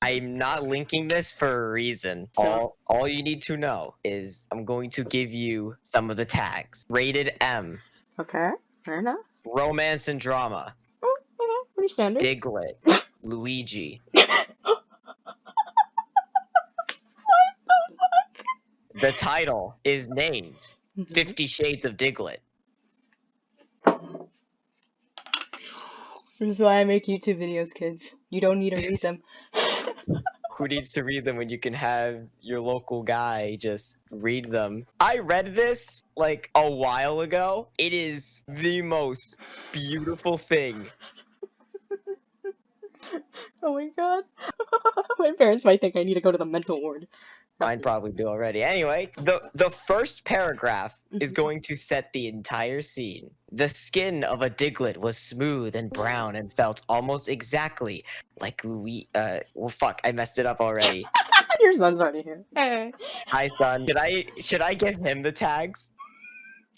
I'm not linking this for a reason. So- All you need to know is I'm going to give you some of the tags. Rated M. Okay, fair enough. Romance and drama. Okay, pretty standard. Diglett. Luigi. The title is named 50 Shades of Diglett. This is why I make YouTube videos, kids. You don't need to read them. Who needs to read them when you can have your local guy just read them? I read this like a while ago. It is the most beautiful thing. Oh my god. My parents might think I need to go to the mental ward. Mine probably do already. Anyway, the first paragraph is Mhm. going to set the entire scene. The skin of a Diglett was smooth and brown and felt almost exactly like Louis. Well, fuck, I messed it up already. Your son's already here. Hey. Hi, son. Should I give him the tags?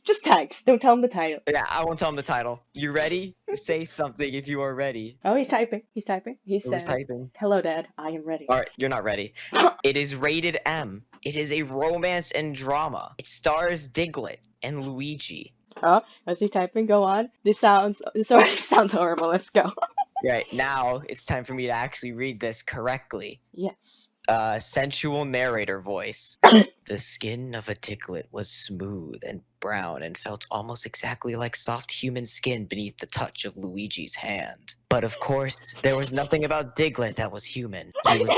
Just tags. Don't tell him the title. Yeah, I won't tell him the title. You ready? Say something if you are ready. Oh, he's typing. He's typing. He Who's said, typing? "Hello, Dad. I am ready." All right, you're not ready. It is rated M. It is a romance and drama. It stars Diglett and Luigi. Oh, is he typing? Go on. This already sounds horrible. Let's go. Right, now it's time for me to actually read this correctly. Yes. Sensual narrator voice. The skin of a Diglett was smooth and brown and felt almost exactly like soft human skin beneath the touch of Luigi's hand. But of course, there was nothing about Diglett that was human. He was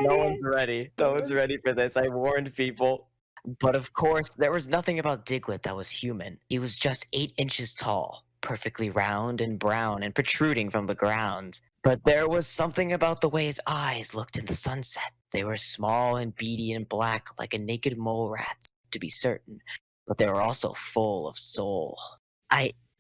No one's ready. No one's ready for this. I warned people. But of course, there was nothing about Diglett that was human. He was just 8 inches tall, perfectly round and brown and protruding from the ground. But there was something about the way his eyes looked in the sunset. They were small and beady and black like a naked mole rat, to be certain. But they were also full of soul.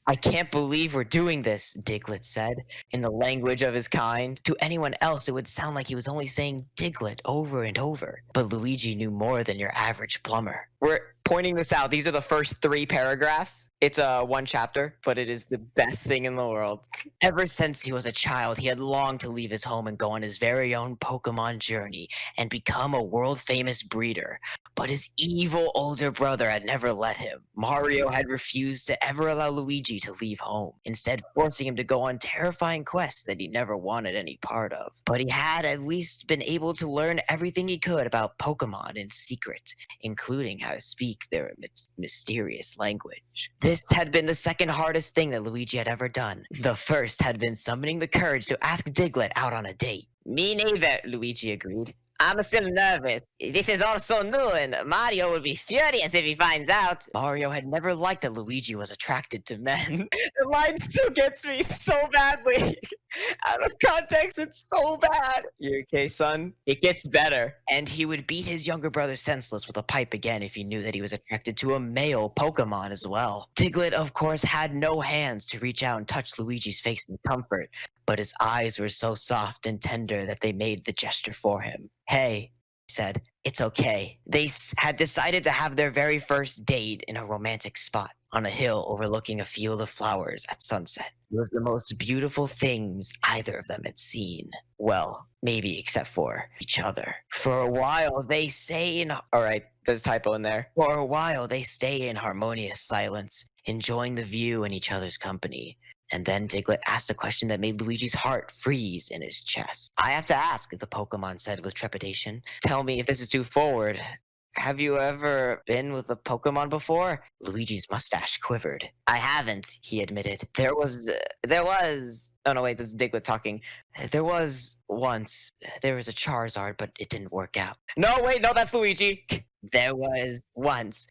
I can't believe we're doing this, Diglett said, in the language of his kind. To anyone else, it would sound like he was only saying Diglett over and over. But Luigi knew more than your average plumber. We're pointing this out. These are the first 3 paragraphs. It's one chapter, but it is the best thing in the world. Ever since he was a child, he had longed to leave his home and go on his very own Pokemon journey and become a world-famous breeder. But his evil older brother had never let him. Mario had refused to ever allow Luigi to leave home, instead forcing him to go on terrifying quests that he never wanted any part of. But he had at least been able to learn everything he could about Pokemon in secret, including how to speak their mysterious language. This had been the second hardest thing that Luigi had ever done. The first had been summoning the courage to ask Diglett out on a date. Me neither, Luigi agreed. I'm still nervous. This is all so new, and Mario will be furious if he finds out. Mario had never liked that Luigi was attracted to men. The line still gets me so badly. Out of context, it's so bad. You okay, son? It gets better. And he would beat his younger brother senseless with a pipe again if he knew that he was attracted to a male Pokemon as well. Diglett, of course, had no hands to reach out and touch Luigi's face in comfort, but his eyes were so soft and tender that they made the gesture for him. Hey, he said, it's okay. They had decided to have their very first date in a romantic spot on a hill overlooking a field of flowers at sunset. It was the most beautiful things either of them had seen. Well, maybe except for each other. For a while, they say in... Alright, there's a typo in there. For a while, they stay in harmonious silence, enjoying the view and each other's company. And then Diglett asked a question that made Luigi's heart freeze in his chest. I have to ask, the Pokemon said with trepidation. Tell me if this is too forward. Have you ever been with a Pokemon before? Luigi's mustache quivered. I haven't, he admitted. There was... Oh no, wait, this is Diglett talking. There was once. There was a Charizard, but it didn't work out. No, wait, no, that's Luigi. There was once.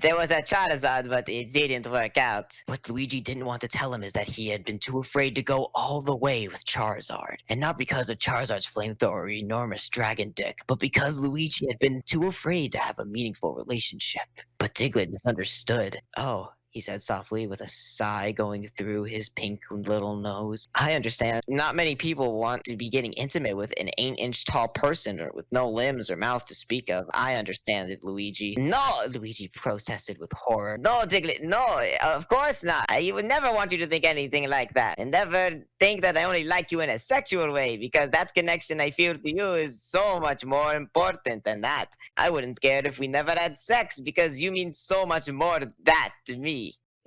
There was a Charizard, but it didn't work out. What Luigi didn't want to tell him is that he had been too afraid to go all the way with Charizard. And not because of Charizard's flamethrower or enormous dragon dick, but because Luigi had been too afraid to have a meaningful relationship. But Diglett misunderstood. Oh, he said softly with a sigh going through his pink little nose. I understand. Not many people want to be getting intimate with an 8-inch tall person or with no limbs or mouth to speak of. I understand it, Luigi. No, Luigi protested with horror. No, Diglett, no, of course not. I would never want you to think anything like that. And never think that I only like you in a sexual way, because that connection I feel to you is so much more important than that. I wouldn't care if we never had sex, because you mean so much more than that to me.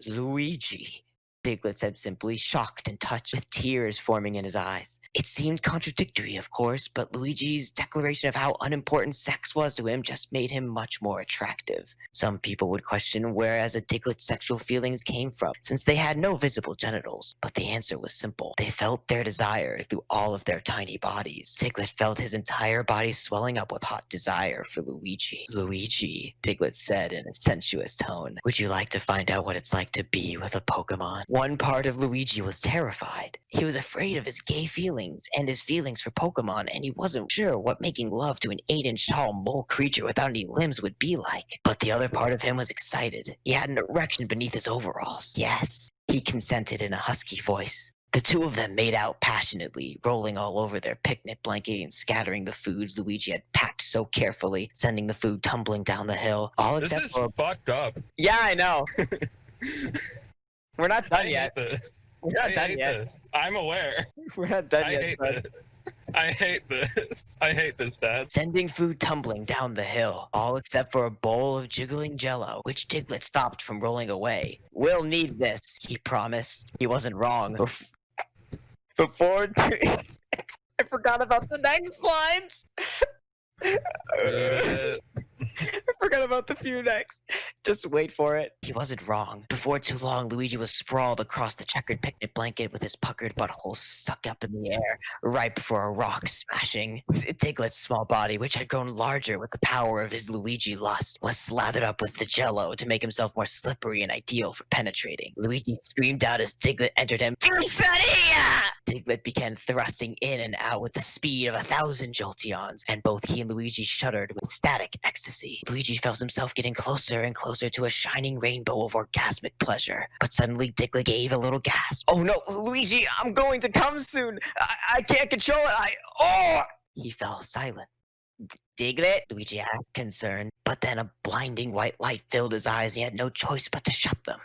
Luigi, Diglett said simply, shocked and touched, with tears forming in his eyes. It seemed contradictory, of course, but Luigi's declaration of how unimportant sex was to him just made him much more attractive. Some people would question where Diglett's sexual feelings came from, since they had no visible genitals. But the answer was simple. They felt their desire through all of their tiny bodies. Diglett felt his entire body swelling up with hot desire for Luigi. Luigi, Diglett said in a sensuous tone, would you like to find out what it's like to be with a Pokemon? One part of Luigi was terrified. He was afraid of his gay feelings and his feelings for Pokemon, and he wasn't sure what making love to an 8-inch tall mole creature without any limbs would be like. But the other part of him was excited. He had an erection beneath his overalls. Yes, he consented in a husky voice. The two of them made out passionately, rolling all over their picnic blanket and scattering the foods Luigi had packed so carefully, sending the food tumbling down the hill, all except This is fucked up. Yeah, I know. We're not done I yet. hate this. We're not I done hate yet. this. I'm aware. We're not done I yet. hate bud. this. I hate this. I hate this, Dad. Sending food tumbling down the hill, all except for a bowl of jiggling jello, which Diglett stopped from rolling away. We'll need this, he promised. He wasn't wrong. Before I forgot about the next lines. I forgot about the few next. Just wait for it. He wasn't wrong. Before too long, Luigi was sprawled across the checkered picnic blanket with his puckered butthole stuck up in the air, ripe for a rock smashing. Diglett's small body, which had grown larger with the power of his Luigi lust, was slathered up with the jello to make himself more slippery and ideal for penetrating. Luigi screamed out as Diglett entered him. Pizzeria! Diglett began thrusting in and out with the speed of 1,000 jolteons, and both he and Luigi shuddered with static ecstasy. Luigi felt himself getting closer and closer to a shining rainbow of orgasmic pleasure, but suddenly Diglett gave a little gasp. Oh no, Luigi, I'm going to come soon. I can't control it. He fell silent. Diglett? Luigi asked, concerned, but then a blinding white light filled his eyes and he had no choice but to shut them.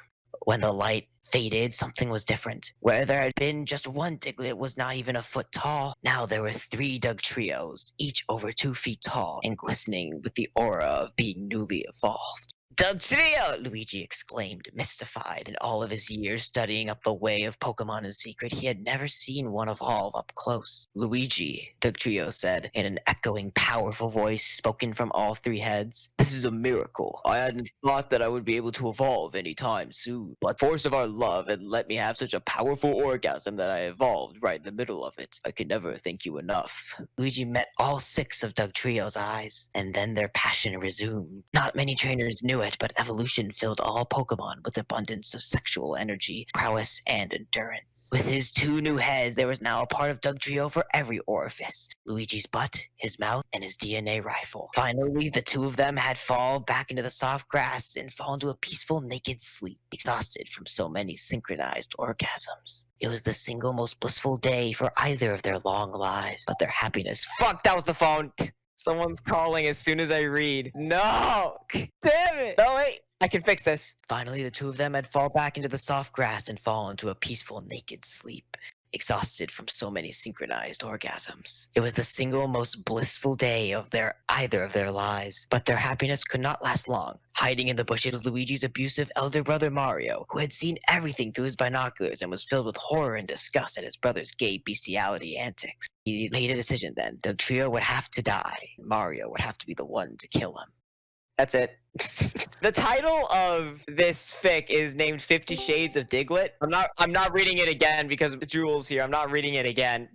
When the light faded, something was different. Where there had been just one Diglett was not even a foot tall. Now there were 3 Dugtrios, each over 2 feet tall and glistening with the aura of being newly evolved. Dugtrio! Luigi exclaimed, mystified. In all of his years studying up the way of Pokemon in secret, he had never seen one evolve up close. Luigi, Dugtrio said, in an echoing, powerful voice spoken from all 3 heads. This is a miracle. I hadn't thought that I would be able to evolve anytime soon, but force of our love had let me have such a powerful orgasm that I evolved right in the middle of it. I could never thank you enough. Luigi met all 6 of Dugtrio's eyes, and then their passion resumed. Not many trainers knew it, but evolution filled all Pokemon with abundance of sexual energy, prowess, and endurance. With his 2 new heads, there was now a part of Dugtrio for every orifice. Luigi's butt, his mouth, and his DNA rifle. Finally, the 2 of them had fallen back into the soft grass and fallen to a peaceful, naked sleep, exhausted from so many synchronized orgasms. It was the single most blissful day for either of their long lives, but their happiness— Fuck, that was the phone! Someone's calling as soon as I read. No! Damn it! No, wait! I can fix this. Finally, the 2 of them had fallen back into the soft grass and fallen to a peaceful, naked sleep, exhausted from so many synchronized orgasms. It was the single most blissful day of either of their lives, but their happiness could not last long. Hiding in the bushes was Luigi's abusive elder brother Mario, who had seen everything through his binoculars and was filled with horror and disgust at his brother's gay bestiality antics. He made a decision then. Dugtrio would have to die. Mario would have to be the one to kill him. That's it. The title of this fic is named 50 Shades of Diglett. I'm not reading it again because Jules here. I'm not reading it again.